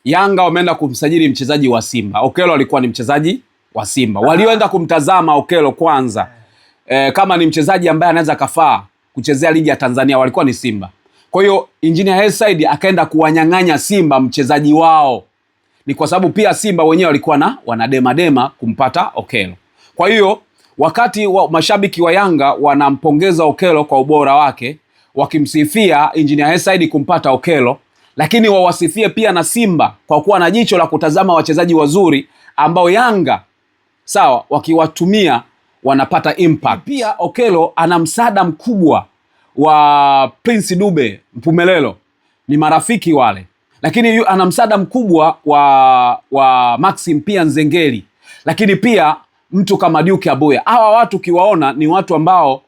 Yanga wameenda kumsajili mchezaji wa Simba. Okello alikuwa ni mchezaji wa Simba. Walioenda kumtazama Okello kwanza, kama ni mchezaji ambaye anaweza kafaa kuchezea ligi ya Tanzania, walikuwa ni Simba. Kwa hiyo Engineer Hersi akaenda kuwanyang'anya Simba mchezaji wao. Ni kwa sababu pia Simba wenyewe walikuwa na wanadema kumpata Okello. Kwa hiyo wakati mashabiki wa Yanga wanampongeza Okello kwa ubora wake, wakimsifia Engineer Hersi kumpata Okello, lakini wawasifie pia na Simba kwa kuwa na jicho la kutazama wachezaji wazuri ambao Yanga sawa wakiwatumia wanapata impact. Pia Okello ana msaada mkubwa wa Prince Dube Mpumelelo, ni marafiki wale, lakini ana msaada mkubwa wa Maxim pia Nzengeli, lakini pia mtu kama Duke Abuya. Hawa watu kiwaona ni watu ambao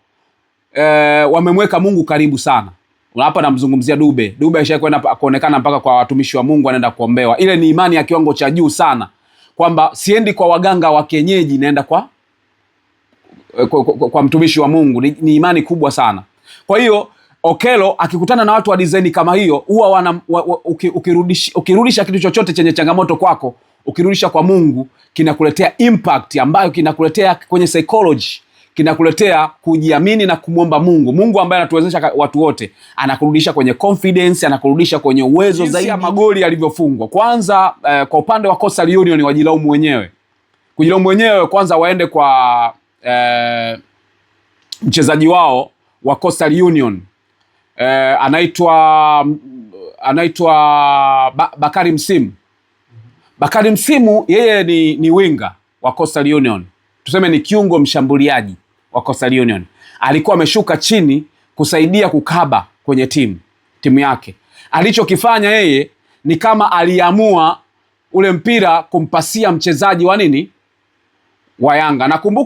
wamemweka Mungu karibu sana. Hapa namzungumzia Dube. Dube alishakwenda kuonekana mpaka kwa watumishi wa Mungu, anaenda kuombewa. Ile ni imani ya kiwango cha juu sana, kwamba siendi kwa waganga wa kienyeji, naenda kwa mtumishi wa Mungu. Ni imani kubwa sana. Kwa hiyo Okello akikutana na watu wa design kama hiyo, huwa ukirudisha kitu chochote chenye changamoto kwako, ukirudisha kwa Mungu, kinakuletea impact ambayo kinakuletea kwenye psychology, kinakuletea kujiamini na kumwomba Mungu. Mungu ambaye anatuwezesha watu wote, anakurudisha kwenye confidence, anakurudisha kwenye uwezo zaidi. Ya magoli yalivyofungwa. Kwanza kwa upande wa Coastal Union wajilaumu wenyewe. Kujilaumu wenyewe, kwanza waende kwa mchezaji wao wa Coastal Union. Anaitwa Bakari Msimu. Bakari Msimu yeye ni winga wa Coastal Union. Tuseme ni kiungo mshambuliaji wa Coastal Union. Alikuwa ameshuka chini kusaidia kukaba kwenye timu yake. Alichokifanya yeye ni kama aliamua ule mpira kumpasia mchezaji wa Yanga. Nakumbuka